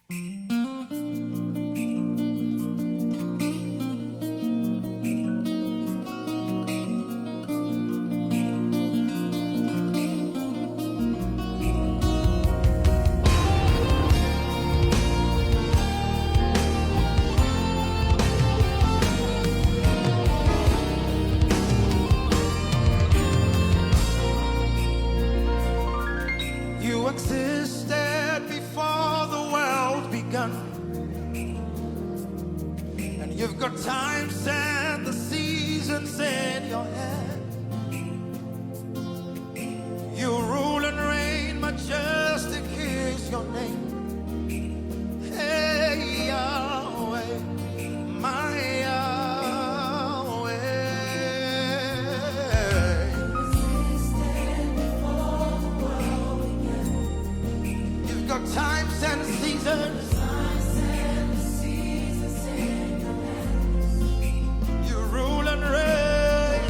You existed before the world began, and you've got times and the seasons in your hand. You rule and reign, majestic is your name. Hey, Yahweh, my Yahweh. You've got times and seasons. You rule and reign.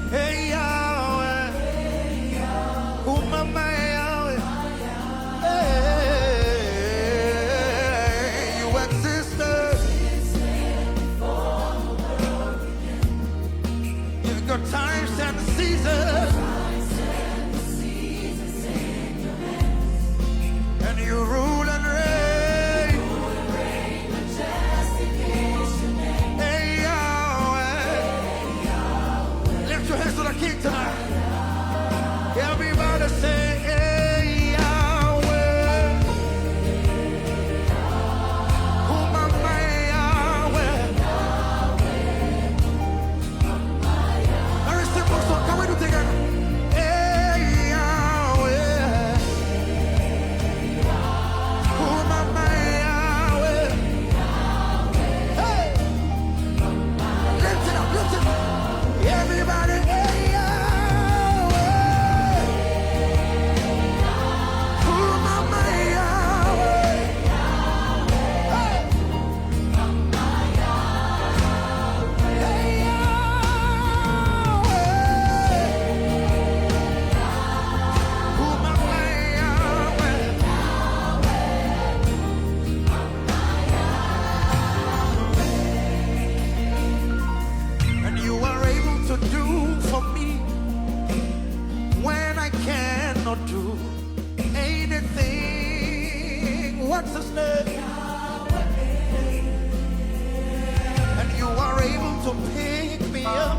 Hey, Yahweh. Oh, my Yahweh. Hey, you existed. You've got times and seasons. And you rule and reign. Hey, Yahweh. Lift your hands to the King tonight. Everybody say, hey, Yahweh. Oh, my Yahweh. Very simple song. Can we do it together? Hey, Yahweh. Oh, my Yahweh. Hey. Lift it up, lift it up. Everybody, hey, Yahweh. Oh, my Yahweh. Hey. Hey, Yahweh. Oh, my Yahweh. And you are able to do for me when I cannot do anything. What's his name? And you are able to pick me up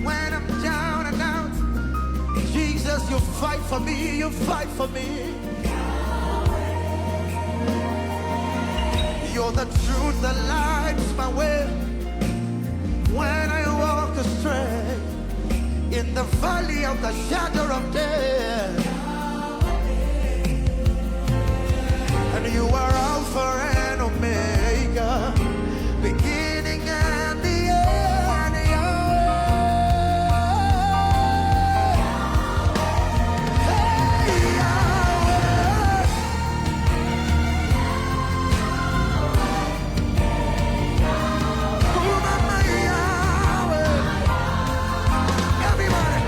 when I'm down and out. Jesus, you fight for me, you fight for me. You're the truth that lights my way when I walk astray in the valley of the shadow of death. And you are Alpha and Omega, beginning and the end. Yahweh. Hey, Yahweh. Oh, my Yahweh. Everybody.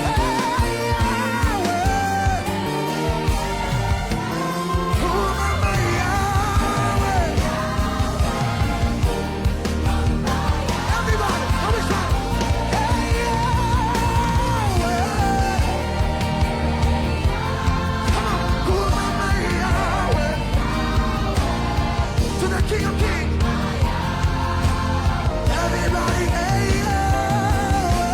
Hey, Yahweh. Oh, my Yahweh. Everybody, come and shout. Hey, Yahweh. Come on. Oh, my Yahweh. To the King of Kings. Everybody, hey, Yahweh.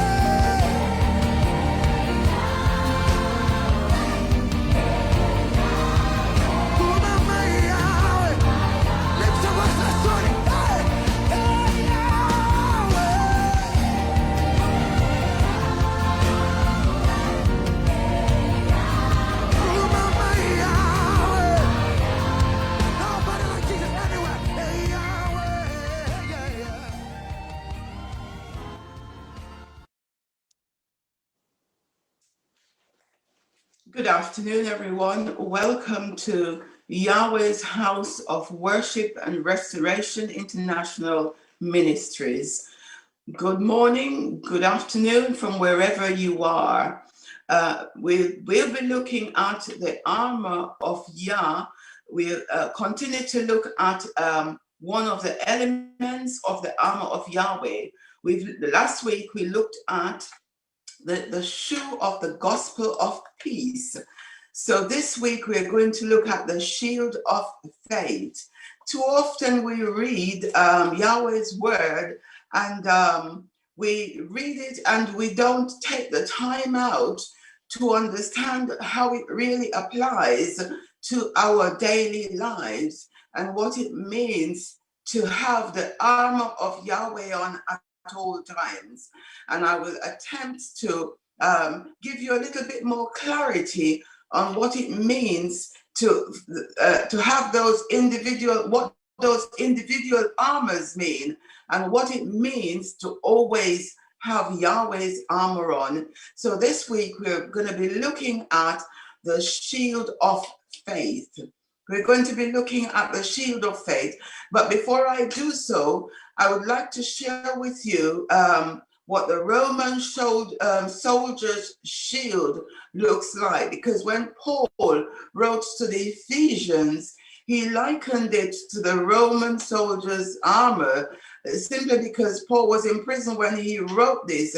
Oh, my Yahweh. Lift your voice, let's do it. Hey, hey, Yahweh. Oh, my Yahweh. Nobody like Jesus anywhere. Hey, Yahweh. Yeah, yeah. Good afternoon, everyone. Welcome to Yahweh's House of Worship and Restoration International Ministries. Good morning, good afternoon from wherever you are. We'll be looking at the armor of Yah. We'll continue to look at one of the elements of the armor of Yahweh. Last week we looked at the shoe of the gospel of peace. So this week we're going to look at the shield of faith. Too often we read Yahweh's word and we read it and we don't take the time out to understand how it really applies to our daily lives and what it means to have the armor of Yahweh on at all times. And I will attempt to give you a little bit more clarity on what it means to have those individual armors mean, and what it means to always have Yahweh's armor on. So this week we're going to be looking at the shield of faith. We're going to be looking at the shield of faith. But before I do so, I would like to share with you what the Roman soldier's shield looks like. Because when Paul wrote to the Ephesians, he likened it to the Roman soldier's armor, simply because Paul was in prison when he wrote this,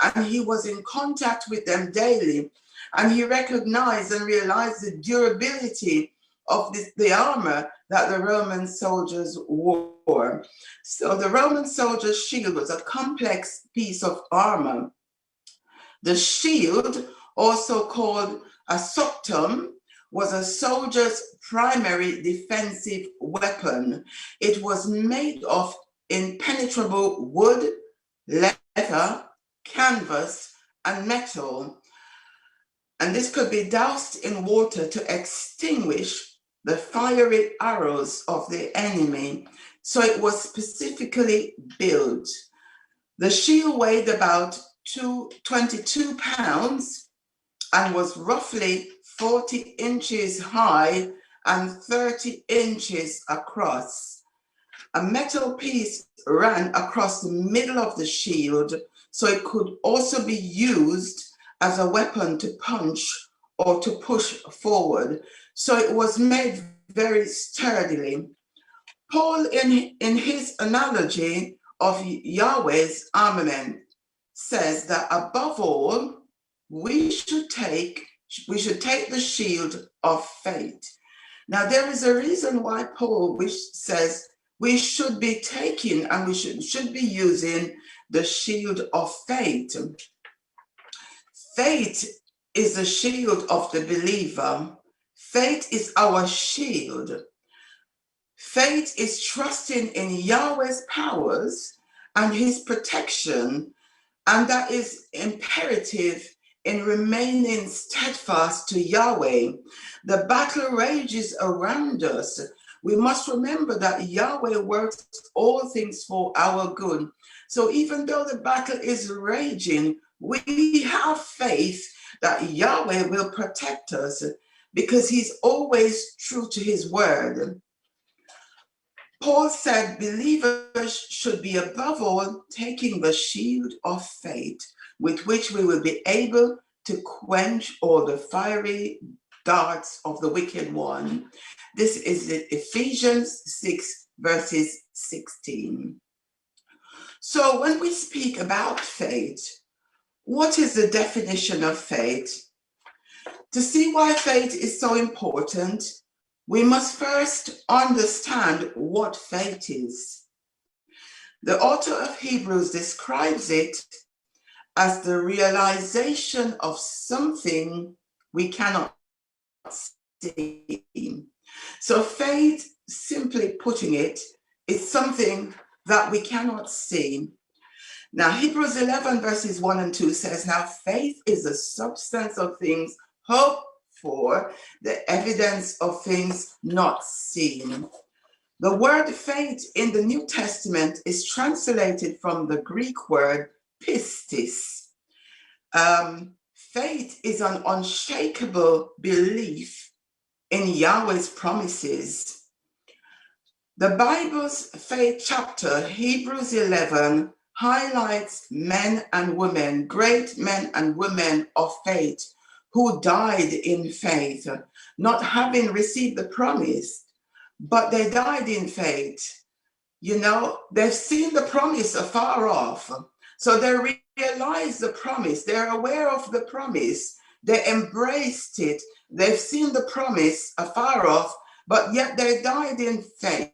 and he was in contact with them daily. And he recognized and realized the durability of the armor that the Roman soldiers wore. So the Roman soldier's shield was a complex piece of armor. The shield, also called a soctum, was a soldier's primary defensive weapon. It was made of impenetrable wood, leather, canvas, and metal. And this could be doused in water to extinguish the fiery arrows of the enemy. So it was specifically built. The shield weighed about 22 pounds and was roughly 40 inches high and 30 inches across. A metal piece ran across the middle of the shield, so it could also be used as a weapon to punch or to push forward. So it was made very sturdily. Paul, in his analogy of Yahweh's armament, says that above all, we should take the shield of faith. Now, there is a reason why Paul says we should be taking and we should be using the shield of faith. Faith is the shield of the believer. Faith is our shield. Faith is trusting in Yahweh's powers and his protection, and that is imperative in remaining steadfast to Yahweh. The battle rages around us. We must remember that Yahweh works all things for our good. So even though the battle is raging, we have faith that Yahweh will protect us because he's always true to his word. Paul said believers should be above all taking the shield of faith, with which we will be able to quench all the fiery darts of the wicked one. This is Ephesians 6, verses 16. So when we speak about faith, what is the definition of faith? To see why faith is so important, we must first understand what faith is. The author of Hebrews describes it as the realization of something we cannot see. So faith, simply putting it, is something that we cannot see. Now, Hebrews 11 verses 1 and 2 says, now faith is the substance of things hoped for, the evidence of things not seen. The word faith in the New Testament is translated from the Greek word pistis. Faith is an unshakable belief in Yahweh's promises. The Bible's faith chapter, Hebrews 11, highlights men and women, great men and women of faith, who died in faith, not having received the promise, but they died in faith. You know, they've seen the promise afar off. So they realize the promise. They're aware of the promise. They embraced it. They've seen the promise afar off, but yet they died in faith.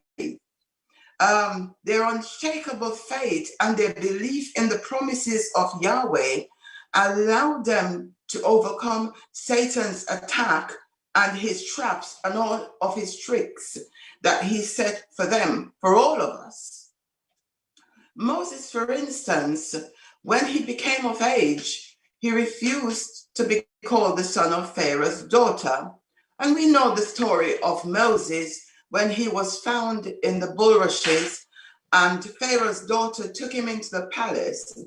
Their unshakable faith and their belief in the promises of Yahweh allowed them to overcome Satan's attack and his traps and all of his tricks that he set for them, for all of us. Moses, for instance, when he became of age, he refused to be called the son of Pharaoh's daughter. And we know the story of Moses when he was found in the bulrushes and Pharaoh's daughter took him into the palace.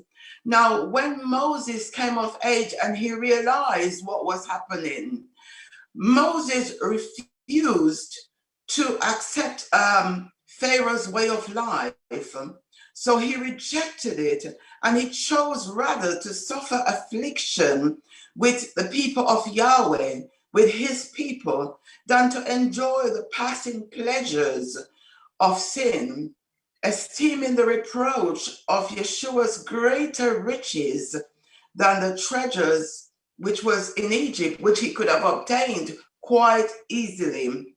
Now, when Moses came of age and he realized what was happening, Moses refused to accept Pharaoh's way of life. So he rejected it and he chose rather to suffer affliction with the people of Yahweh, with his people, than to enjoy the passing pleasures of sin, esteeming the reproach of Yeshua's greater riches than the treasures which was in Egypt, which he could have obtained quite easily.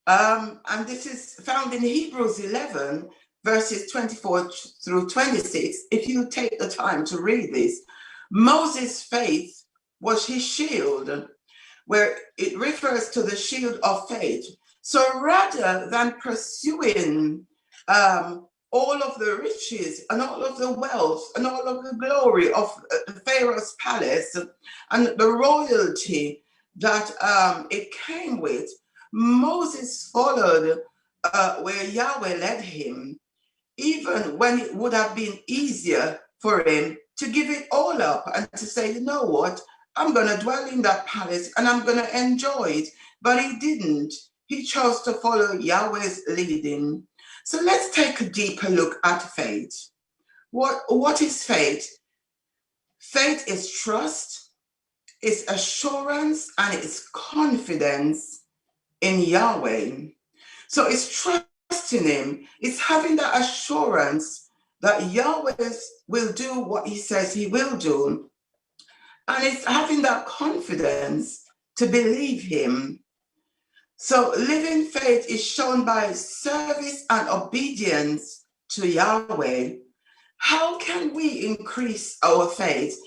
And this is found in Hebrews 11, verses 24 through 26. If you take the time to read this, Moses' faith was his shield, where it refers to the shield of faith. So rather than pursuing all of the riches and all of the wealth and all of the glory of Pharaoh's palace and the royalty that it came with, Moses followed where Yahweh led him, even when it would have been easier for him to give it all up and to say, you know what, I'm going to dwell in that palace and I'm going to enjoy it. But he didn't. He chose to follow Yahweh's leading. So let's take a deeper look at faith. What is faith? Faith is trust, it's assurance, and it's confidence in Yahweh. So it's trusting him. It's having that assurance that Yahweh will do what he says he will do. And it's having that confidence to believe him. So living faith is shown by service and obedience to Yahweh. How can we increase our faith?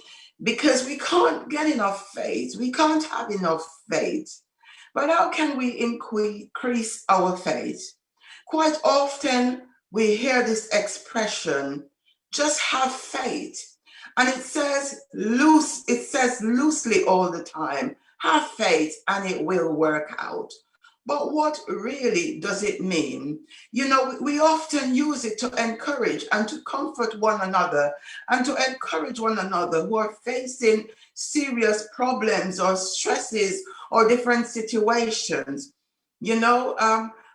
Because we can't get enough faith. We can't have enough faith. But how can we increase our faith? Quite often we hear this expression, just have faith. And it says loosely all the time, have faith and it will work out. But what really does it mean? You know, we often use it to encourage and to comfort one another and to encourage one another who are facing serious problems or stresses or different situations, you know.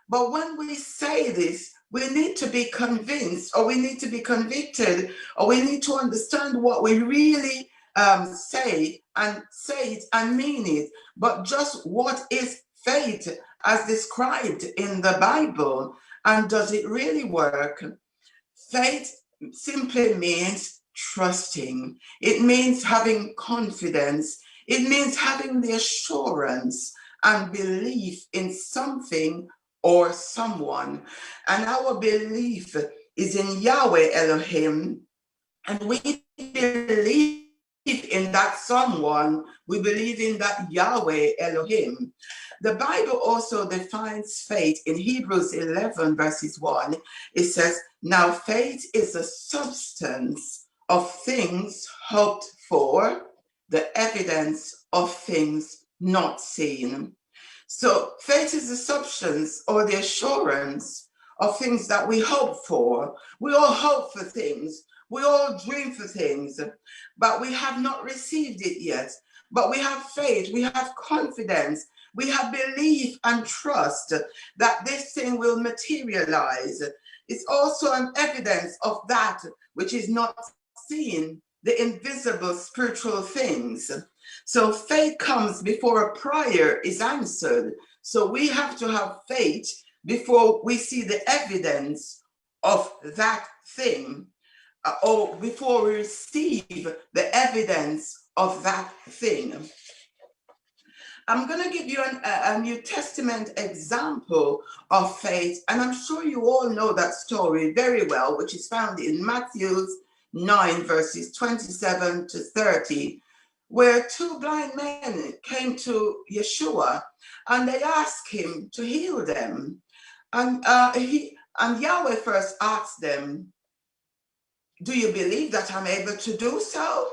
But when we say this, we need to be convinced, or we need to be convicted, or we need to understand what we really say it and mean it. But just what is faith as described in the Bible, and does it really work? Faith simply means trusting. It means having confidence. It means having the assurance and belief in something or someone. And our belief is in Yahweh Elohim, and we believe in that someone. We believe in that Yahweh Elohim. The Bible also defines faith in Hebrews 11 verses 1. It says, now faith is the substance of things hoped for, the evidence of things not seen. So faith is the substance or the assurance of things that we hope for. We all hope for things. We all dream for things, but we have not received it yet. But we have faith, we have confidence, we have belief and trust that this thing will materialize. It's also an evidence of that which is not seen, the invisible spiritual things. So faith comes before a prayer is answered. So we have to have faith before we see the evidence of that thing, or before we receive the evidence of that thing. I'm going to give you a New Testament example of faith, and I'm sure you all know that story very well, which is found in Matthew 9, verses 27 to 30, where two blind men came to Yeshua and they asked him to heal them. And Yahweh first asked them, "Do you believe that I'm able to do so?"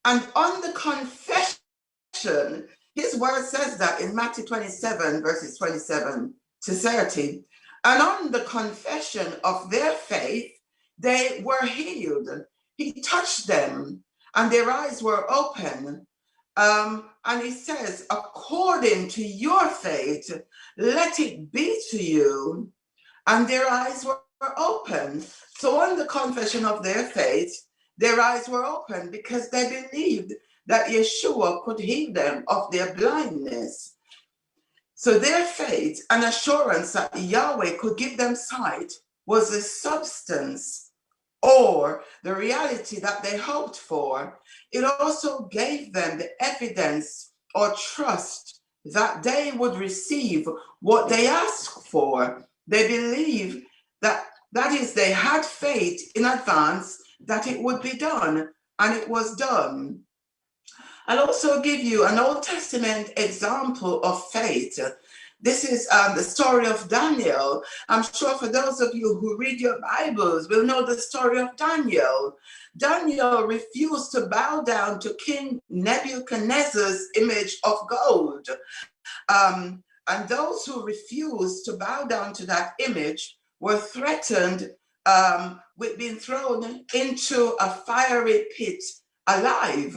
And on the confession, his word says that in Matthew 27, verses 27 to 30. And on the confession of their faith, they were healed. He touched them and their eyes were open. And he says, according to your faith, let it be to you. And their eyes were open. So on the confession of their faith, their eyes were open because they believed that Yeshua could heal them of their blindness. So their faith and assurance that Yahweh could give them sight was the substance or the reality that they hoped for. It also gave them the evidence or trust that they would receive what they asked for. They believed that is, they had faith in advance that it would be done, and it was done. I'll also give you an Old Testament example of faith. This is the story of Daniel. I'm sure for those of you who read your Bibles will know the story of Daniel. Daniel refused to bow down to King Nebuchadnezzar's image of gold. And those who refused to bow down to that image were threatened with being thrown into a fiery pit alive.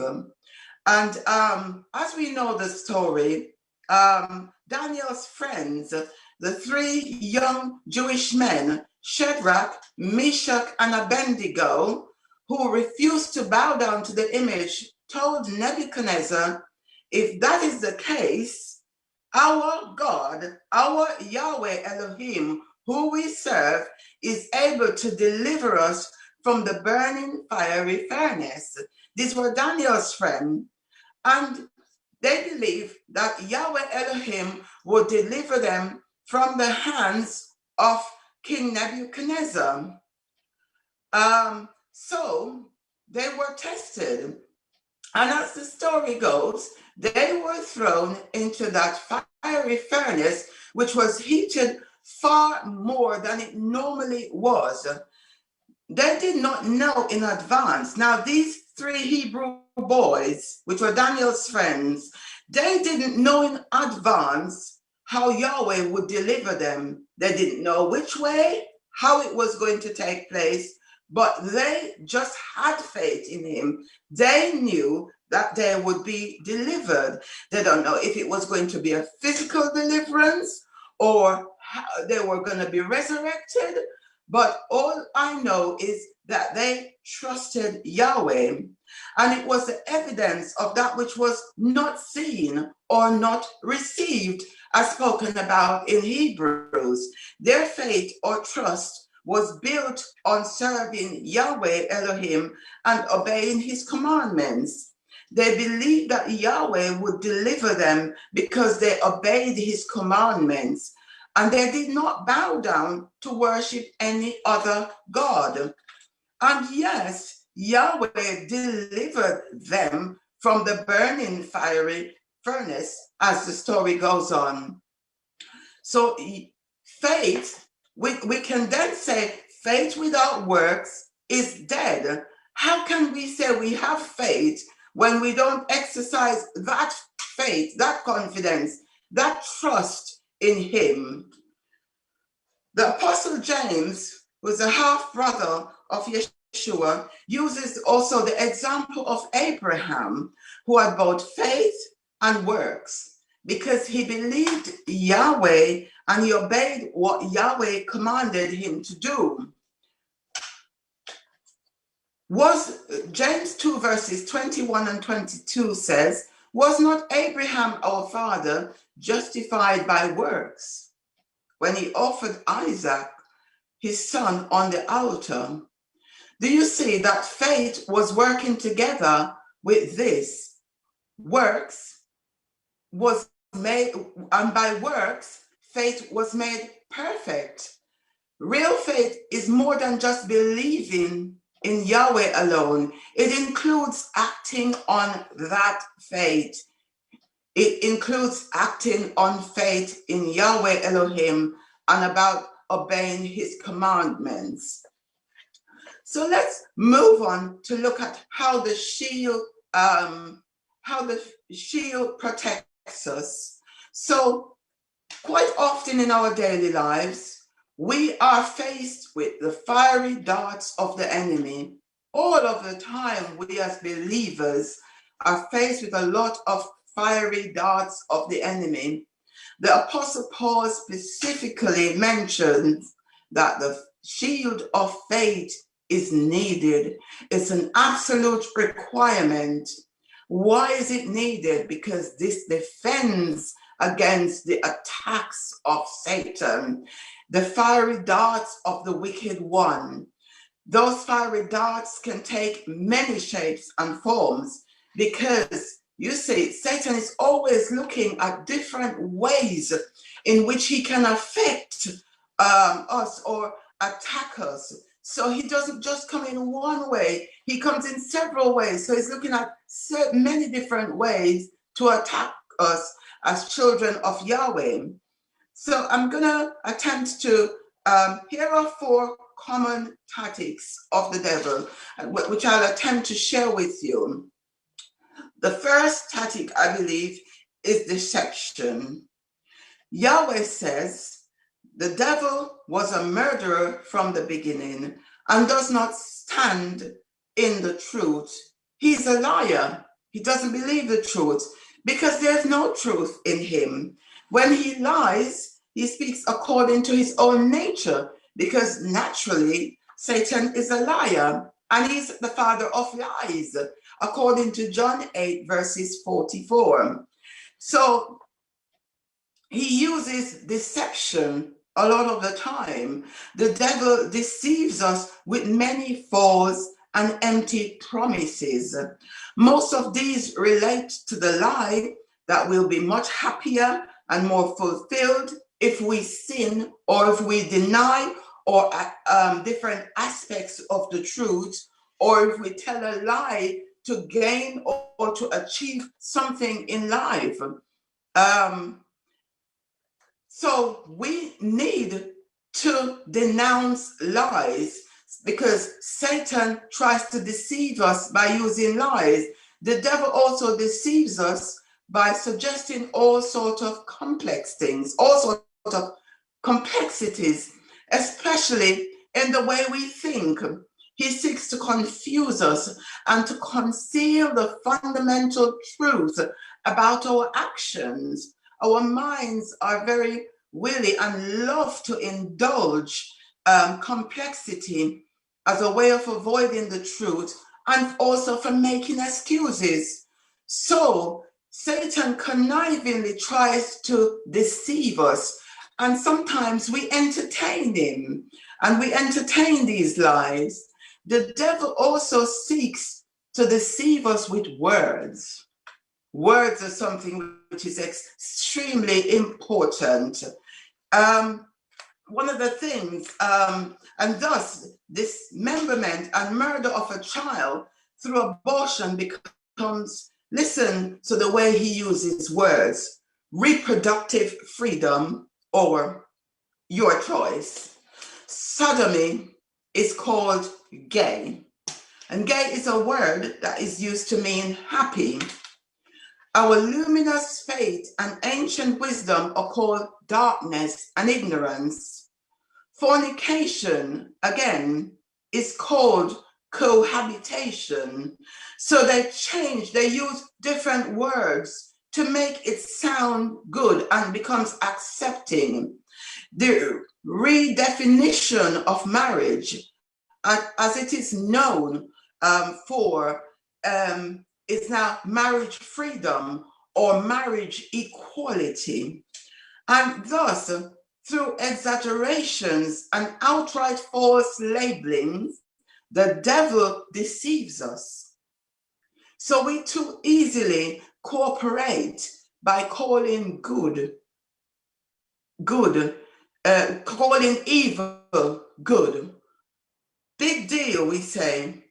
And as we know the story, Daniel's friends, the three young Jewish men, Shadrach, Meshach, and Abednego, who refused to bow down to the image, told Nebuchadnezzar, if that is the case, our God, our Yahweh Elohim, who we serve, is able to deliver us from the burning fiery furnace. These were Daniel's friends, and they believed that Yahweh Elohim would deliver them from the hands of King Nebuchadnezzar. So they were tested. And as the story goes, they were thrown into that fiery furnace, which was heated far more than it normally was. They did not know in advance. Now, these three Hebrew boys, which were Daniel's friends, they didn't know in advance how Yahweh would deliver them. They didn't know which way, how it was going to take place, but they just had faith in him. They knew that they would be delivered. They don't know if it was going to be a physical deliverance or how they were going to be resurrected. But all I know is that they trusted Yahweh, and it was the evidence of that which was not seen or not received, as spoken about in Hebrews. Their faith or trust was built on serving Yahweh Elohim and obeying his commandments. They believed that Yahweh would deliver them because they obeyed his commandments, and they did not bow down to worship any other God. And yes, Yahweh delivered them from the burning fiery furnace, as the story goes on. So faith, we can then say faith without works is dead. How can we say we have faith when we don't exercise that faith, that confidence, that trust in him? The Apostle James, who is a half-brother of Yeshua, uses also the example of Abraham, who had both faith and works, because he believed Yahweh and he obeyed what Yahweh commanded him to do. James 2 verses 21 and 22 says, Was not Abraham our father justified by works when he offered Isaac, his son, on the altar? Do you see that faith was working together with this? Works was made, and by works, faith was made perfect. Real faith is more than just believing in Yahweh alone. It includes acting on that faith. It includes acting on faith in Yahweh Elohim and about obeying his commandments. So let's move on to look at how the shield protects us. So quite often in our daily lives, we are faced with the fiery darts of the enemy. All of the time, we as believers are faced with a lot of fiery darts of the enemy. The Apostle Paul specifically mentions that the shield of faith is needed. It's an absolute requirement. Why is it needed? Because this defends against the attacks of Satan, the fiery darts of the wicked one. Those fiery darts can take many shapes and forms because, you see, Satan is always looking at different ways in which he can affect us or attack us. So he doesn't just come in one way, he comes in several ways. So he's looking at many different ways to attack us as children of Yahweh. So I'm going to attempt to, here are 4 common tactics of the devil, which I'll attempt to share with you. The first tactic, I believe, is deception. Yahweh says, the devil was a murderer from the beginning and does not stand in the truth. He's a liar. He doesn't believe the truth because there's no truth in him. When he lies, he speaks according to his own nature because naturally Satan is a liar and he's the father of lies, according to John 8 verses 44. So he uses deception a lot of the time. The devil deceives us with many false and empty promises. Most of these relate to the lie that we'll be much happier and more fulfilled if we sin or if we deny or different aspects of the truth, or if we tell a lie to gain or to achieve something in life. So we need to denounce lies because Satan tries to deceive us by using lies. The devil also deceives us by suggesting all sorts of complex things, all sorts of complexities, especially in the way we think. He seeks to confuse us and to conceal the fundamental truth about our actions. Our minds are very willing and love to indulge complexity as a way of avoiding the truth and also for making excuses. So Satan connivingly tries to deceive us, and sometimes we entertain him and we entertain these lies. The devil also seeks to deceive us with words. Words are something which is extremely important. One of the things, and thus dismemberment and murder of a child through abortion becomes, listen to the way he uses words, reproductive freedom or your choice. Sodomy is called gay, and gay is a word that is used to mean happy. Our luminous faith and ancient wisdom are called darkness and ignorance. Fornication, again, is called cohabitation. So they use different words to make it sound good and becomes accepting. The redefinition of marriage, as it is known is now marriage freedom or marriage equality. And thus, through exaggerations and outright false labelings, the devil deceives us. So we too easily cooperate by calling good, calling evil good. Big deal, we say.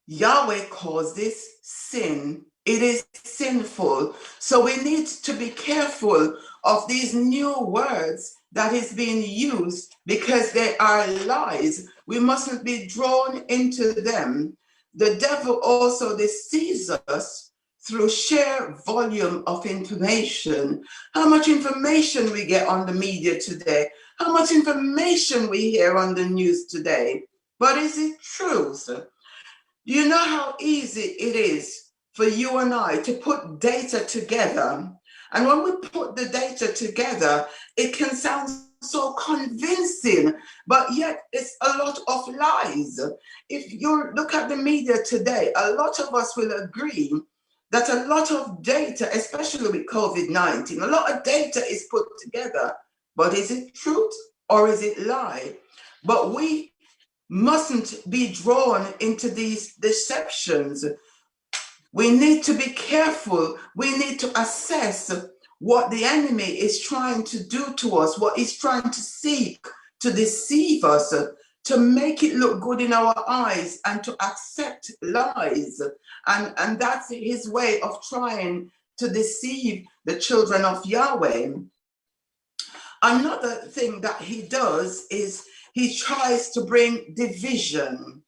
Yahweh calls this sin. It is sinful. So we need to be careful of these new words that is being used because they are lies. We mustn't be drawn into them. The devil also deceives us through sheer volume of information. How much information we get on the media today, how much information we hear on the news today. But is it truth? Do you know how easy it is for you and I to put data together? And when we put the data together, it can sound so convincing, but yet it's a lot of lies. If you look at the media today, a lot of us will agree that a lot of data, especially with COVID-19, a lot of data is put together, but is it truth or is it lie? But we mustn't be drawn into these deceptions. We need to be careful. We need to assess what the enemy is trying to do to us, what he's trying to seek to deceive us, to make it look good in our eyes and to accept lies. And that's his way of trying to deceive the children of Yahweh. Another thing that he does is he tries to bring division.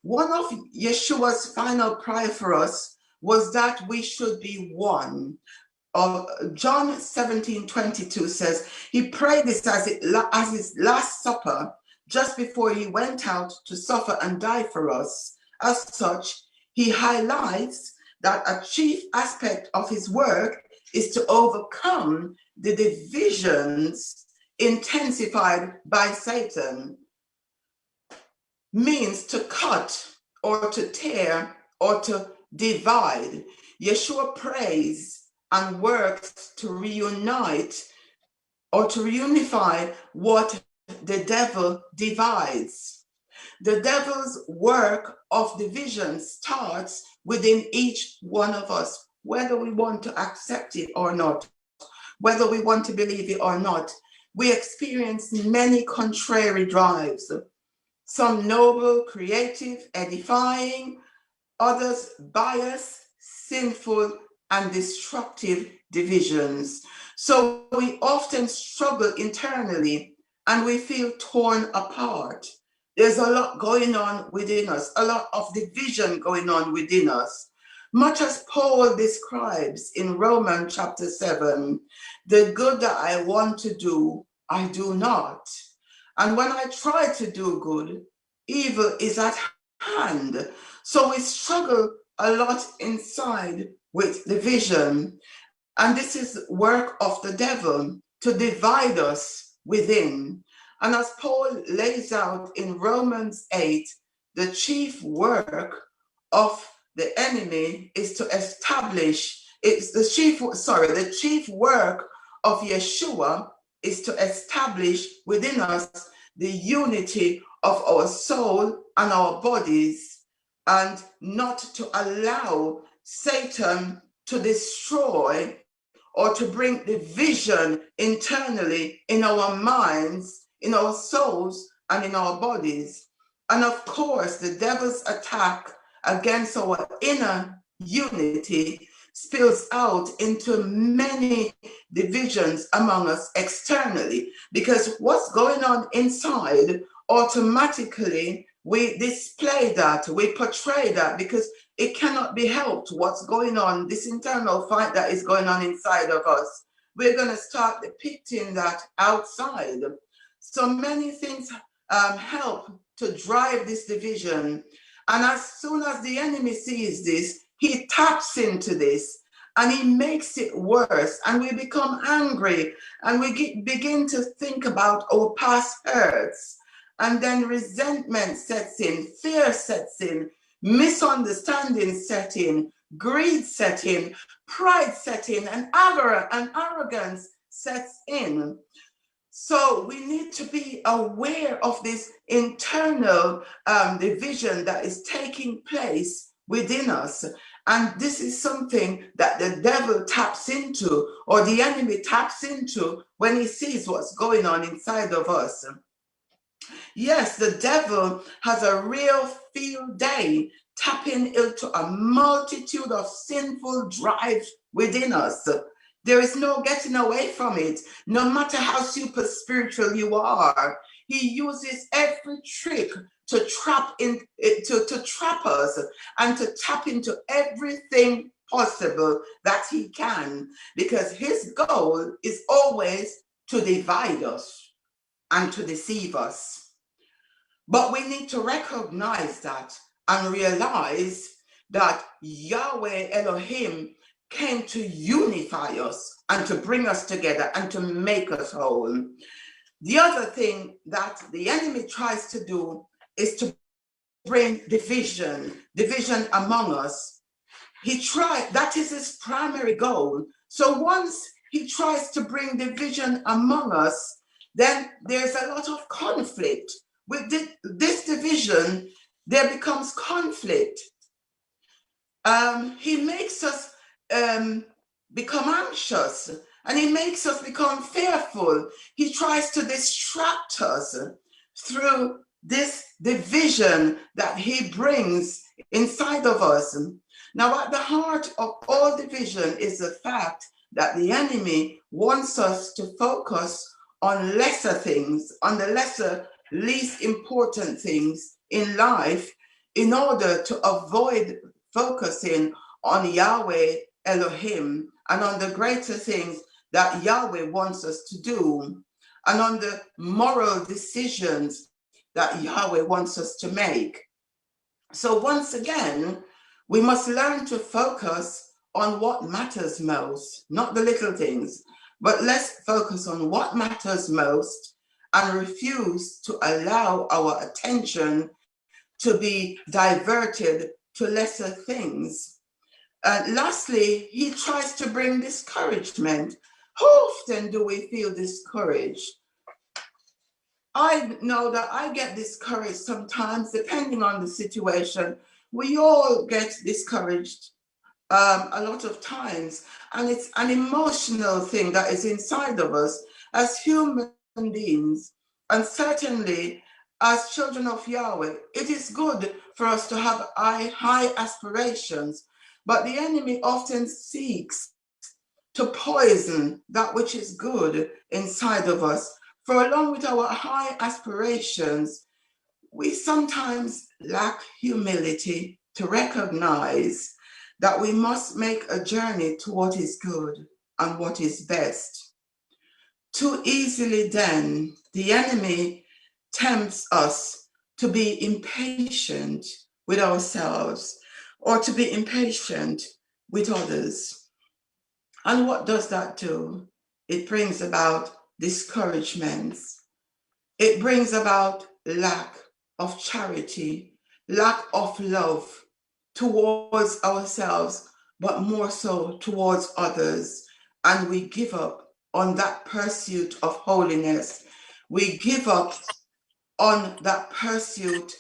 One of Yeshua's final prayer for us was that we should be one. John 17:22 says, he prayed this as his last supper, just before he went out to suffer and die for us. As such, he highlights that a chief aspect of his work is to overcome the divisions intensified by Satan. Means to cut or to tear or to divide. Yeshua prays and works to reunite or to reunify what the devil divides. The devil's work of division starts within each one of us, whether we want to accept it or not, whether we want to believe it or not. We experience many contrary drives. Some noble, creative, edifying, others biased, sinful, and destructive divisions. So we often struggle internally and we feel torn apart. There's a lot going on within us, a lot of division going on within us. Much as Paul describes in Romans chapter 7, the good that I want to do, I do not. And when I try to do good, evil is at hand. So we struggle a lot inside with division. And this is work of the devil to divide us within. And as Paul lays out in Romans 8, the chief work of the enemy is to establish, the chief work of Yeshua is to establish within us the unity of our soul and our bodies, and not to allow Satan to destroy or to bring division internally in our minds, in our souls, and in our bodies. And of course, the devil's attack against our inner unity spills out into many divisions among us externally, because what's going on inside, automatically we display that, we portray that, because it cannot be helped what's going on, this internal fight that is going on inside of us. We're going to start depicting that outside. So many things help to drive this division. And as soon as the enemy sees this, he taps into this and he makes it worse. And we become angry and we begin to think about our past hurts. And then resentment sets in, fear sets in, misunderstanding sets in, greed set in, pride set in, and arrogance sets in. So we need to be aware of this internal division that is taking place within us. And this is something that the devil taps into, or the enemy taps into, when he sees what's going on inside of us. Yes, the devil has a real field day tapping into a multitude of sinful drives within us. There is no getting away from it. No matter how super spiritual you are, he uses every trick to trap us and to tap into everything possible that he can, because his goal is always to divide us and to deceive us. But we need to recognize that and realize that Yahweh Elohim came to unify us and to bring us together and to make us whole. The other thing that the enemy tries to do is to bring division among us. That is his primary goal. So once he tries to bring division among us, then there's a lot of conflict. With this division, there becomes conflict. He makes us become anxious, and he makes us become fearful. He tries to distract us through this division that he brings inside of us. Now, at the heart of all division is the fact that the enemy wants us to focus on lesser things, on the lesser, least important things in life, in order to avoid focusing on Yahweh Elohim and on the greater things that Yahweh wants us to do, and on the moral decisions that Yahweh wants us to make. So once again, we must learn to focus on what matters most, not the little things, but let's focus on what matters most and refuse to allow our attention to be diverted to lesser things. Lastly, he tries to bring discouragement. How often do we feel discouraged? I know that I get discouraged sometimes, depending on the situation. We all get discouraged a lot of times, and it's an emotional thing that is inside of us as human beings, and certainly as children of Yahweh. It is good for us to have high aspirations, but the enemy often seeks to poison that which is good inside of us. For along with our high aspirations, we sometimes lack humility to recognize that we must make a journey to what is good and what is best. Too easily then, the enemy tempts us to be impatient with ourselves or to be impatient with others. And what does that do? It brings about discouragements. It brings about lack of charity, lack of love towards ourselves, but more so towards others. And we give up on that pursuit of holiness. We give up on that pursuit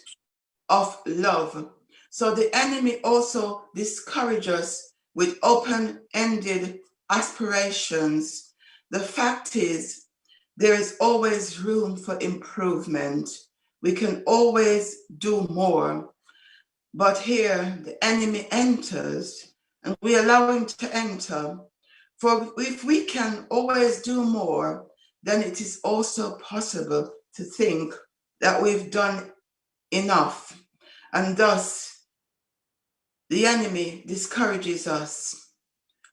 of love. So the enemy also discourages us with open-ended aspirations. The fact is, there is always room for improvement. We can always do more. But here the enemy enters, and we allow him to enter. For if we can always do more, then it is also possible to think that we've done enough. And thus, the enemy discourages us,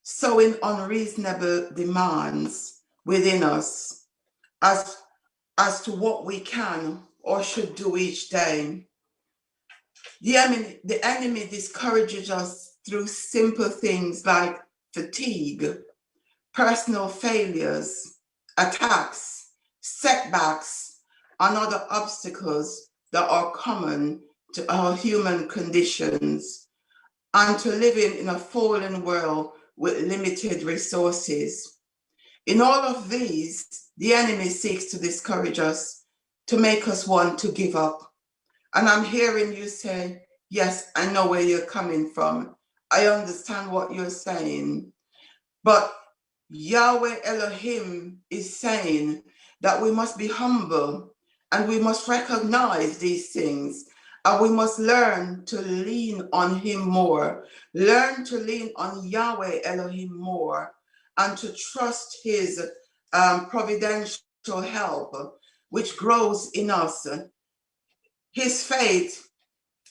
sowing unreasonable demands within us as to what we can or should do each day. The enemy discourages us through simple things like fatigue, personal failures, attacks, setbacks, and other obstacles that are common to our human conditions. and to living in a fallen world with limited resources. In all of these, the enemy seeks to discourage us, to make us want to give up. And I'm hearing you say, yes, I know where you're coming from. I understand what you're saying. But Yahweh Elohim is saying that we must be humble and we must recognize these things. And we must learn to lean on him more, learn to lean on Yahweh Elohim more, and to trust his providential help, which grows in us. His faith,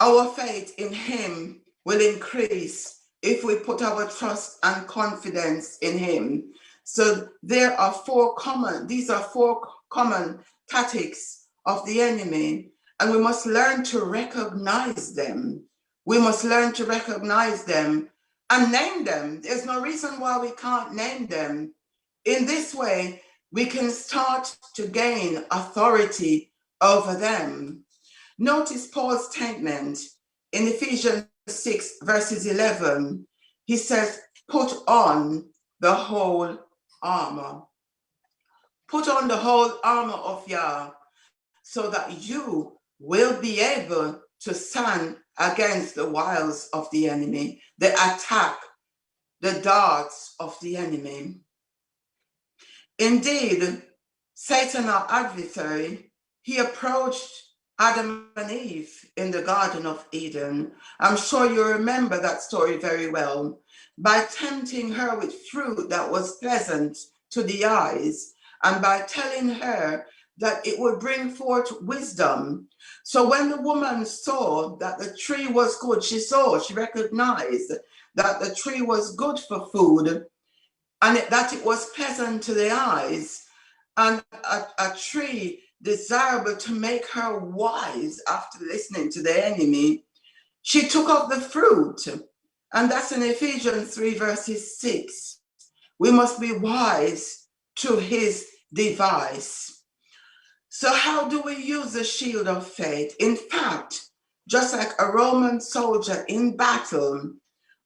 our faith in him will increase if we put our trust and confidence in him. So these are four common tactics of the enemy, and we must learn to recognize them. We must learn to recognize them and name them. There's no reason why we can't name them. In this way, we can start to gain authority over them. Notice Paul's statement in Ephesians 6, verses 11. He says, put on the whole armor. Put on the whole armor of Yah, so that you will be able to stand against the wiles of the enemy, the attack, the darts of the enemy. Indeed, Satan, our adversary, he approached Adam and Eve in the Garden of Eden. I'm sure you remember that story very well. By tempting her with fruit that was pleasant to the eyes, and by telling her that it would bring forth wisdom. So when the woman saw that the tree was good, she recognized that the tree was good for food, and that it was pleasant to the eyes, and a tree desirable to make her wise after listening to the enemy. She took of the fruit, and that's in Ephesians 3, verses 6. We must be wise to his device. So how do we use the shield of faith? In fact, just like a Roman soldier in battle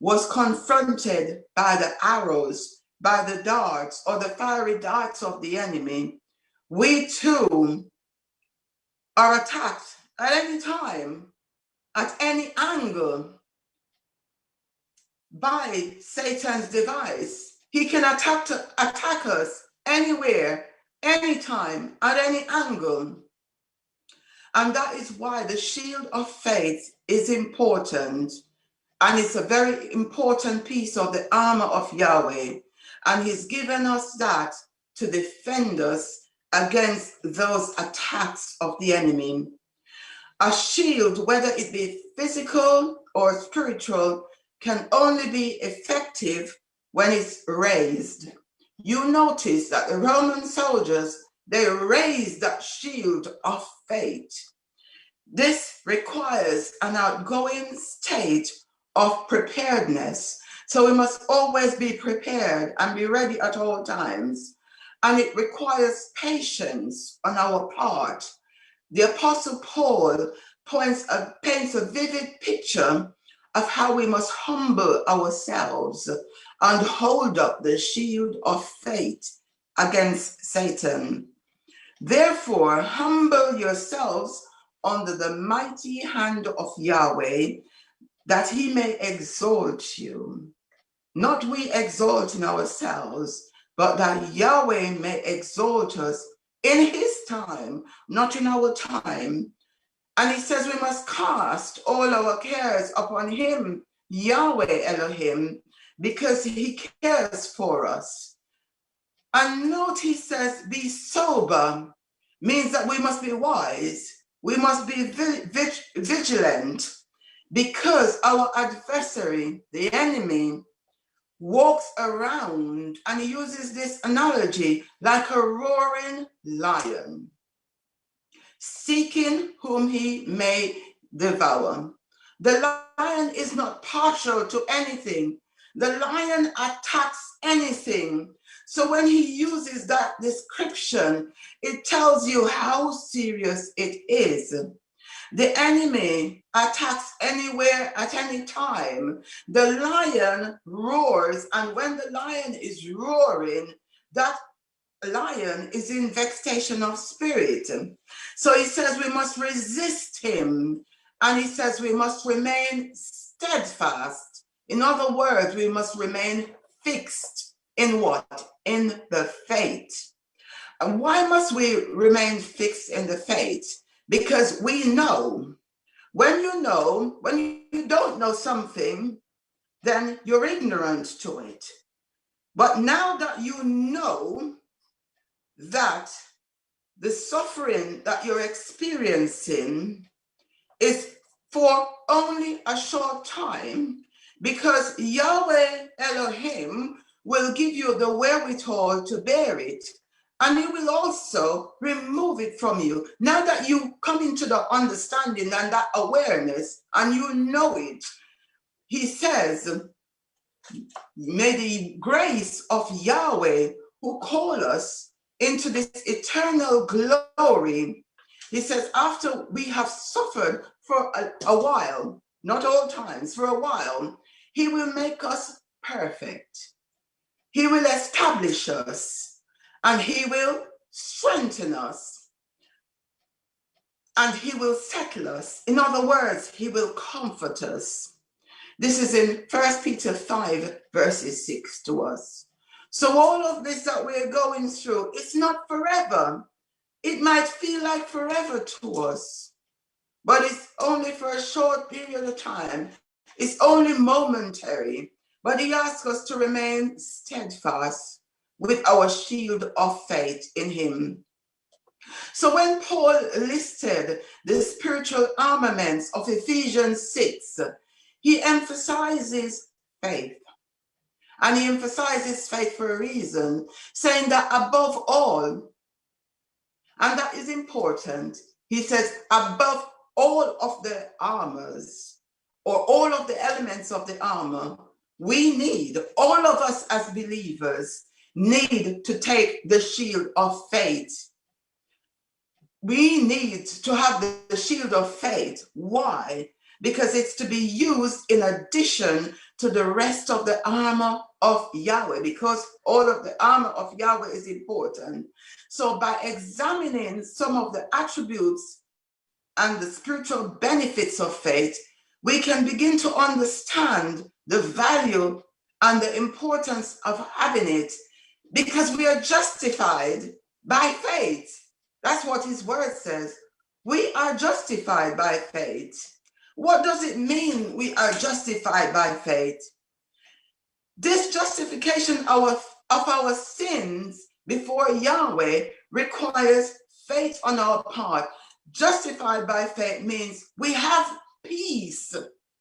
was confronted by the arrows, by the darts or the fiery darts of the enemy, we too are attacked at any time, at any angle by Satan's device. He can attack us anywhere, anytime, at any angle. And that is why the shield of faith is important. And it's a very important piece of the armor of Yahweh. And he's given us that to defend us against those attacks of the enemy. A shield, whether it be physical or spiritual, can only be effective when it's raised. You notice that the Roman soldiers, they raised that shield of faith. This requires an outgoing state of preparedness. So we must always be prepared and be ready at all times. And it requires patience on our part. The Apostle Paul paints a vivid picture of how we must humble ourselves and hold up the shield of faith against Satan. Therefore, humble yourselves under the mighty hand of Yahweh, that he may exalt you. Not we exalting ourselves, but that Yahweh may exalt us in his time, not in our time. And he says we must cast all our cares upon him, Yahweh Elohim, because he cares for us. And note he says, be sober, means that we must be wise. We must be vigilant, because our adversary, the enemy, walks around, and he uses this analogy like a roaring lion, seeking whom he may devour. The lion is not partial to anything. The lion attacks anything. So when he uses that description, it tells you how serious it is. The enemy attacks anywhere at any time. The lion roars, and when the lion is roaring, that lion is in vexation of spirit. So he says we must resist him, and he says we must remain steadfast. In other words, we must remain fixed in what? In the faith. And why must we remain fixed in the faith? Because we know. When you don't know something, then you're ignorant to it. But now that you know that the suffering that you're experiencing is for only a short time, because Yahweh Elohim will give you the wherewithal to bear it, and he will also remove it from you. Now that you come into the understanding and that awareness, and you know it, he says, may the grace of Yahweh, who called us into this eternal glory, he says, after we have suffered for a while, not all times, for a while, he will make us perfect. He will establish us, and he will strengthen us, and he will settle us. In other words, he will comfort us. This is in 1 Peter 5, verses 6 to us. So all of this that we're going through, it's not forever. It might feel like forever to us, but it's only for a short period of time. It's only momentary. But he asks us to remain steadfast with our shield of faith in him. So when Paul listed the spiritual armaments of Ephesians 6, he emphasizes faith. And he emphasizes faith for a reason, saying that above all, and that is important, he says, above all of the armors, or all of the elements of the armor, we need, all of us as believers, need to take the shield of faith. We need to have the shield of faith. Why? Because it's to be used in addition to the rest of the armor of Yahweh, because all of the armor of Yahweh is important. So by examining some of the attributes and the spiritual benefits of faith, we can begin to understand the value and the importance of having it, because we are justified by faith. That's what his word says. We are justified by faith. What does it mean we are justified by faith? This justification of our sins before Yahweh requires faith on our part. Justified by faith means we have peace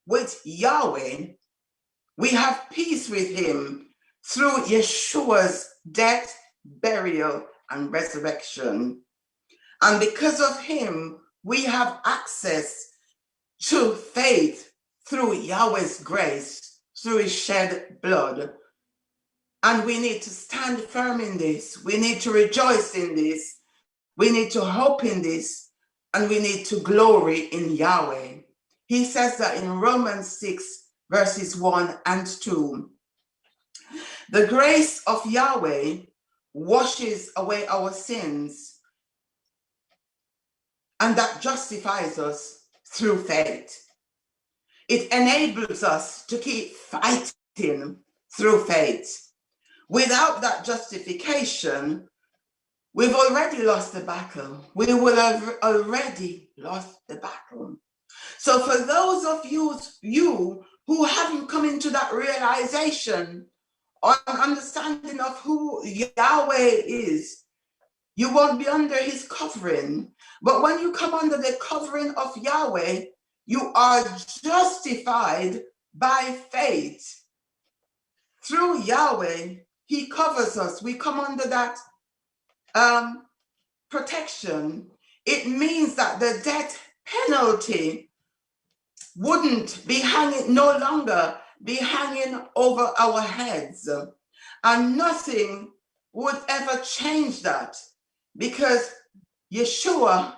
with Yahweh. We have peace with him through Yeshua's death, burial, and resurrection. And because of him, we have access to faith through Yahweh's grace, through his shed blood. And we need to stand firm in this. We need to rejoice in this. We need to hope in this. And we need to glory in Yahweh. He says that in Romans 6, verses 1 and 2. The grace of Yahweh washes away our sins, and that justifies us through faith. It enables us to keep fighting through faith. Without that justification, we've already lost the battle. We will have already lost the battle. So for those of you who haven't come into that realization or understanding of who Yahweh is, you won't be under his covering. But when you come under the covering of Yahweh, you are justified by faith. Through Yahweh, he covers us. We come under that protection. It means that the death penalty wouldn't be hanging, no longer be hanging over our heads. And nothing would ever change that, because Yeshua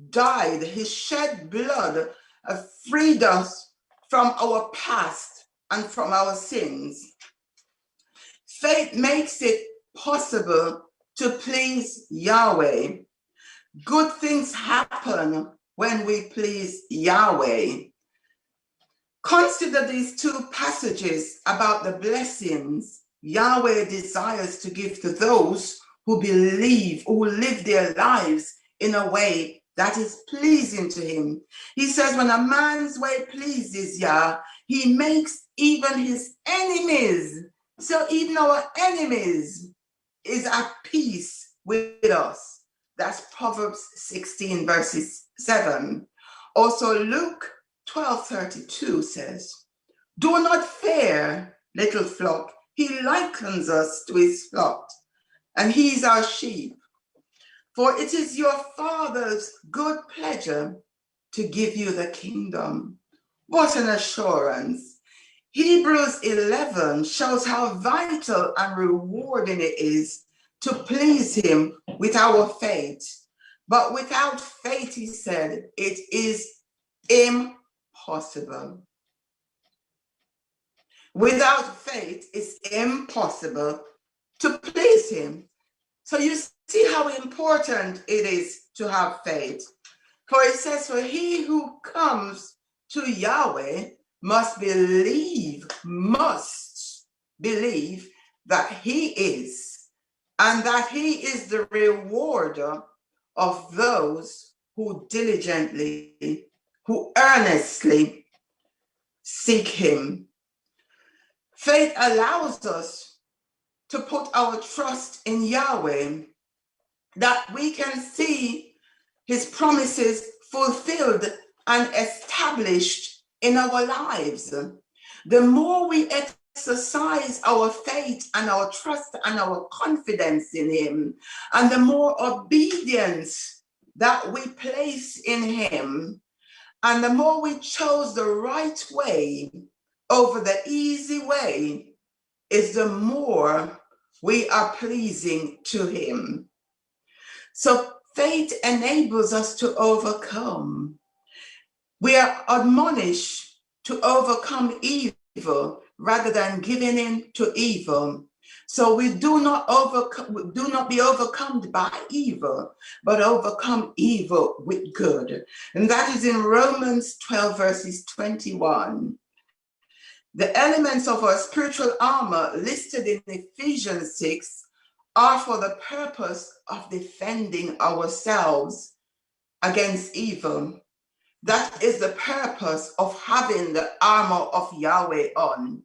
died, his shed blood freed us from our past and from our sins. Faith makes it possible to please Yahweh. Good things happen when we please Yahweh. Consider these two passages about the blessings Yahweh desires to give to those who believe, who live their lives in a way that is pleasing to him. He says, when a man's way pleases Yah, he makes even his enemies, so even our enemies, is at peace with us. That's Proverbs 16, verses 7. Also, Luke 12:32 says, do not fear, little flock. He likens us to his flock, and he's our sheep. For it is your Father's good pleasure to give you the kingdom. What an assurance. Hebrews 11 shows how vital and rewarding it is to please him with our faith. But without faith, he said, it is impossible. Without faith, it's impossible to please him. So you see how important it is to have faith. For it says, for he who comes to Yahweh must believe that he is, and that he is the rewarder of those who diligently, who earnestly seek him. Faith allows us to put our trust in Yahweh, that we can see his promises fulfilled and established in our lives. The more we exercise our faith and our trust and our confidence in him, and the more obedience that we place in him, and the more we chose the right way over the easy way, is the more we are pleasing to him. So faith enables us to overcome. We are admonished to overcome evil rather than giving in to evil. So we do not be overcome by evil, but overcome evil with good. And that is in Romans 12, verses 21. The elements of our spiritual armor listed in Ephesians 6 are for the purpose of defending ourselves against evil. That is the purpose of having the armor of Yahweh on,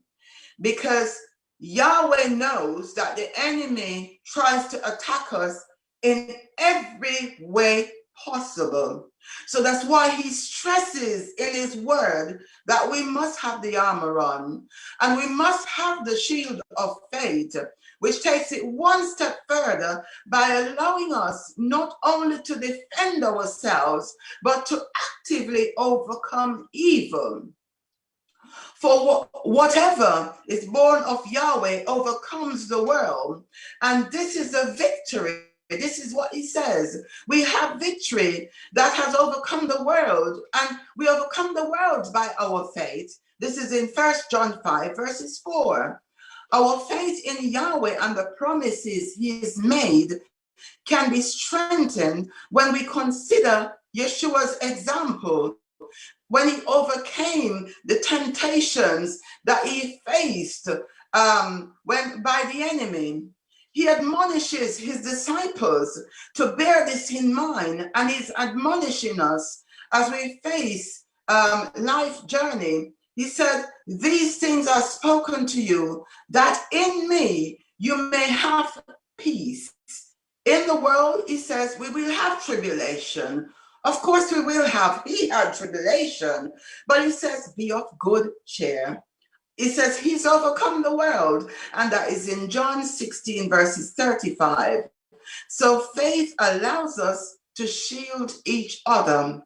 because Yahweh knows that the enemy tries to attack us in every way possible. So that's why he stresses in his word that we must have the armor on, and we must have the shield of faith, which takes it one step further by allowing us not only to defend ourselves, but to actively overcome evil. For whatever is born of Yahweh overcomes the world, and this is a victory. This is what he says. We have victory that has overcome the world, and we overcome the world by our faith. This is in 1 John 5, verses 4. Our faith in Yahweh and the promises he has made can be strengthened when we consider Yeshua's example, when he overcame the temptations that he faced when by the enemy. He admonishes his disciples to bear this in mind, and he's admonishing us as we face life journey. He said, these things are spoken to you, that in me you may have peace. In the world, he says, we will have tribulation. Of course we will have, he had tribulation, but he says, be of good cheer. He says he's overcome the world, and that is in John 16, verses 35. So faith allows us to shield each other.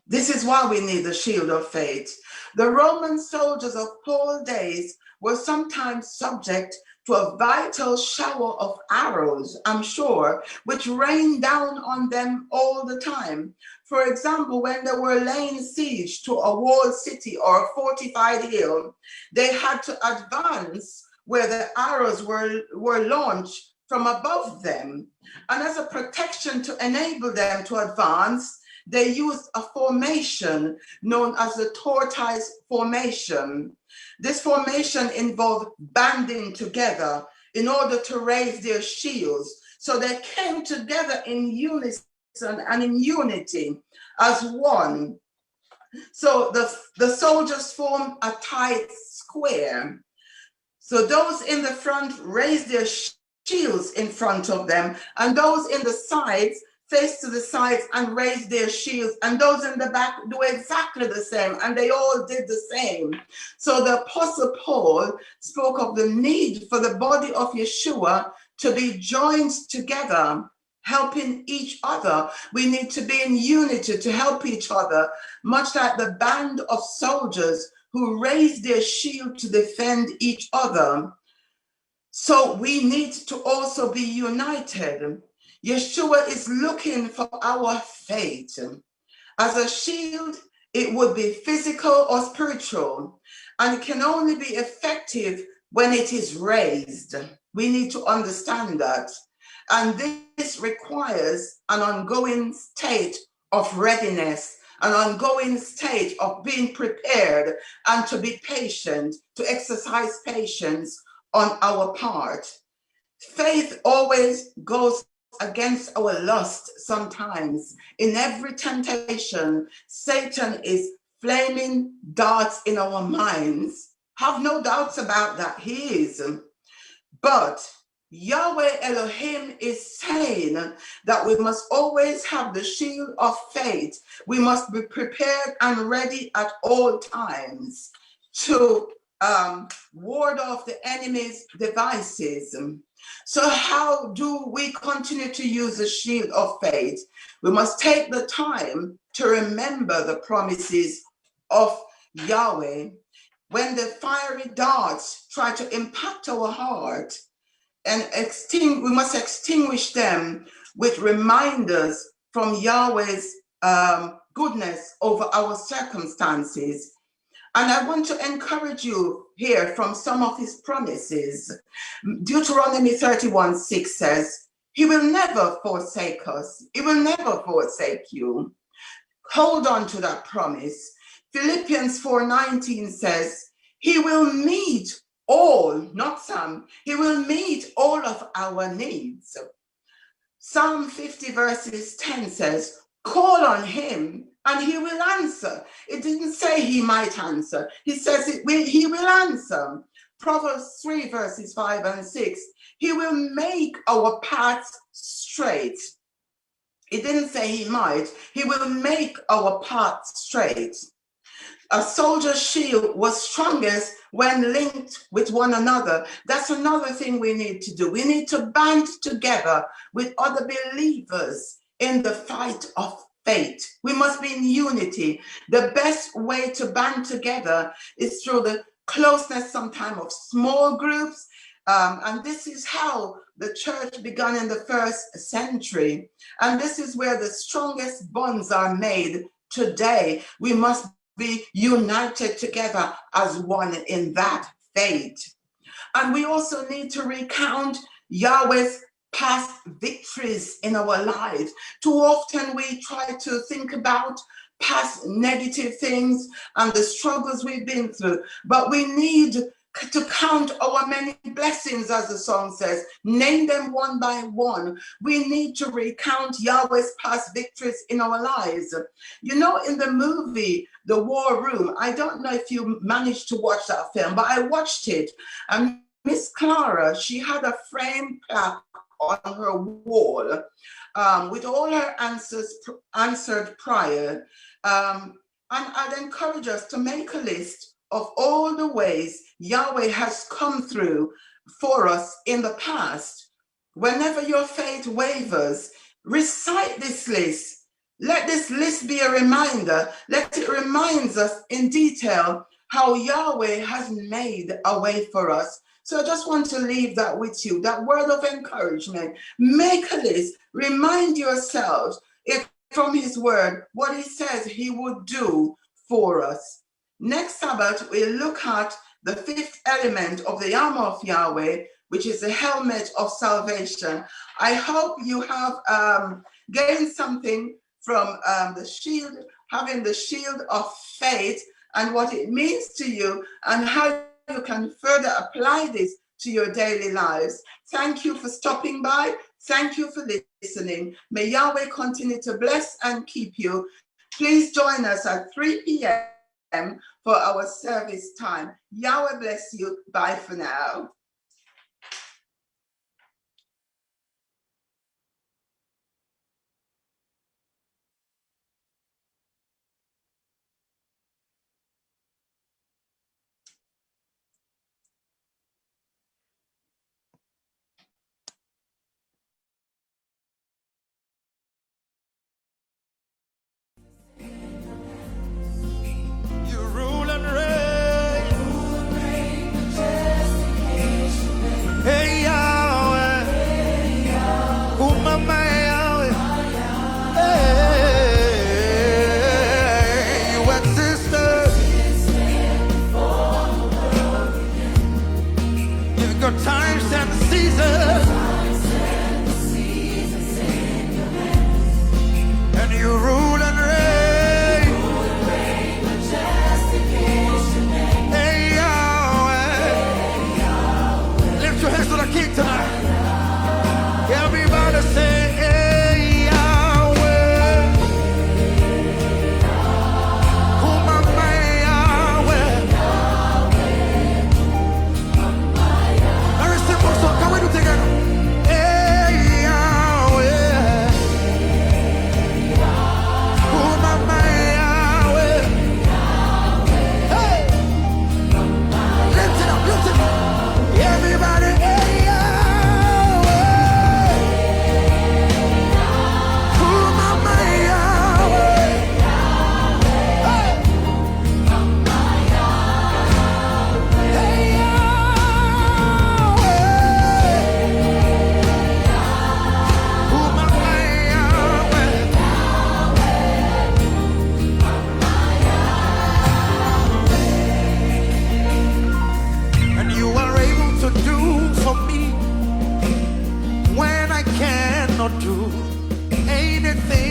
This is why we need the shield of faith. The Roman soldiers of Paul's days were sometimes subject to a vital shower of arrows, I'm sure, which rained down on them all the time. For example, when they were laying siege to a walled city or a fortified hill, they had to advance where the arrows were launched from above them. And as a protection to enable them to advance, they used a formation known as the tortoise formation. This formation involved banding together in order to raise their shields. So they came together in unison and in unity as one. So the soldiers formed a tight square. So those in the front raised their shields in front of them, and those in the sides face to the sides and raise their shields, and those in the back do exactly the same, and they all did the same. So the Apostle Paul spoke of the need for the body of Yeshua to be joined together, helping each other. We need to be in unity to help each other, much like the band of soldiers who raise their shield to defend each other. So we need to also be united. Yeshua is looking for our faith. As a shield, it would be physical or spiritual, and it can only be effective when it is raised. We need to understand that. And this requires an ongoing state of readiness, an ongoing state of being prepared and to be patient, to exercise patience on our part. Faith always goes against our lust sometimes. In every temptation, Satan is flaming darts in our minds. Have no doubts about that, he is. But Yahweh Elohim is saying that we must always have the shield of faith. We must be prepared and ready at all times to ward off the enemy's devices. So how do we continue to use the shield of faith? We must take the time to remember the promises of Yahweh. When the fiery darts try to impact our heart, and we must extinguish them with reminders from Yahweh's goodness over our circumstances. And I want to encourage you here from some of his promises. Deuteronomy 31:6 says, he will never forsake us. He will never forsake you. Hold on to that promise. Philippians 4:19 says, he will meet all, not some, he will meet all of our needs. Psalm 50 verses 10 says, call on him and he will answer. It didn't say he might answer. He says he will answer. Proverbs 3 verses 5 and 6, he will make our paths straight. It didn't say he might. He will make our paths straight. A soldier's shield was strongest when linked with one another. That's another thing we need to do. We need to band together with other believers in the fight of faith. We must be in unity. The best way to band together is through the closeness sometimes of small groups. And this is how the church began in the first century. And this is where the strongest bonds are made today. We must be united together as one in that faith. And we also need to recount Yahweh's past victories in our lives. Too often we try to think about past negative things and the struggles we've been through, but we need to count our many blessings, as the song says, name them one by one. We need to recount Yahweh's past victories in our lives. You know, in the movie, The War Room, I don't know if you managed to watch that film, but I watched it. And Miss Clara, she had a framed plaque on her wall with all her answered prayer. And I'd encourage us to make a list of all the ways Yahweh has come through for us in the past. Whenever your faith wavers, recite this list. Let this list be a reminder. Let it remind us in detail how Yahweh has made a way for us. So I just want to leave that with you, that word of encouragement. Make a list, remind yourselves from his word what he says he would do for us. Next Sabbath, we'll look at the fifth element of the armor of Yahweh, which is the helmet of salvation. I hope you have gained something from the shield, having the shield of faith and what it means to you and how you can further apply this to your daily lives. Thank you for stopping by. Thank you for listening. May Yahweh continue to bless and keep you. Please join us at 3 p.m. for our service time. Yahweh bless you. Bye for now. You rule and reign. Hey Yahweh, Umama Yahweh. Hey, you existed. You've got times and seasons, and you rule and reign. Hey Yahweh, lift your hands to the King tonight. Everybody say, hey Yahweh, Umama Yahweh. Very simple song. Can we do it together? Hey Yahweh, Umama Yahweh. Hey, lift it up, lift it up. Everybody, hey Yahweh, Umama Yahweh. Hey, hey Yahweh, Umama Yahweh. And you are able to do for me when I cannot do anything.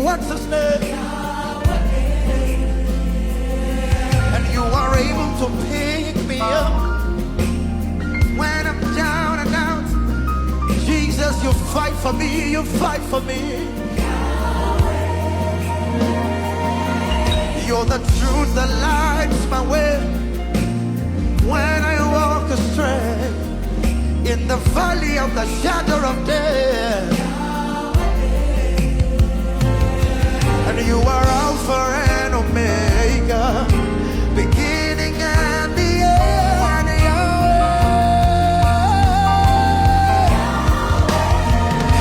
What's his name? And you are able to pick me up when I'm down and out. Jesus, you fight for me, you fight for me. You're the truth that lights my way when I walk astray in the valley of the shadow of death. And you are Alpha and Omega, beginning and the end. Yahweh.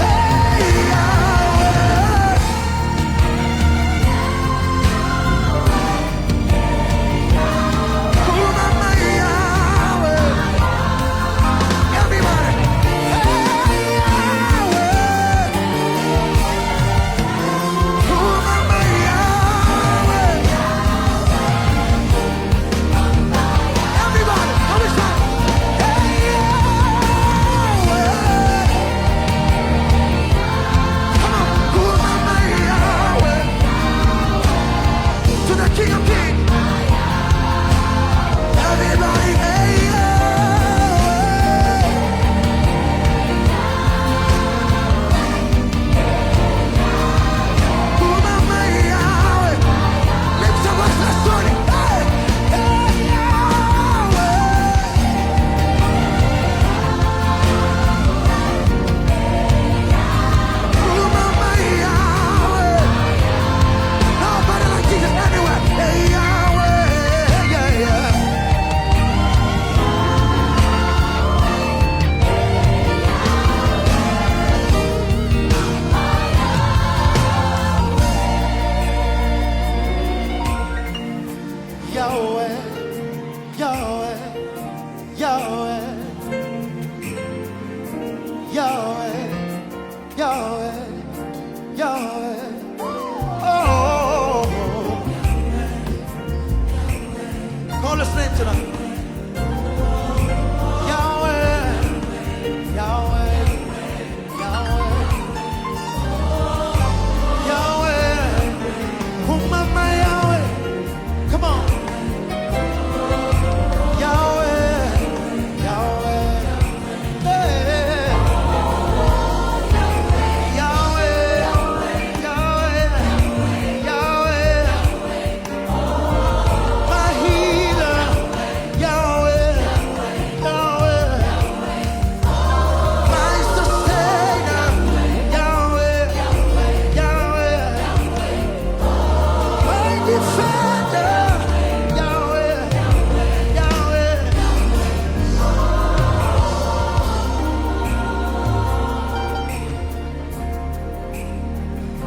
Hey, Yahweh. Umama Yahweh. Everybody. Hey, Yahweh.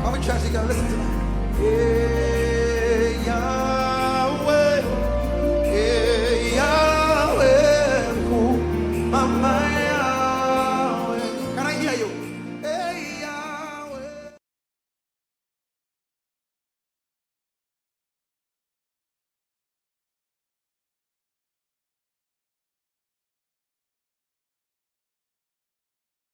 How many church you gotta listen to that? Yeah.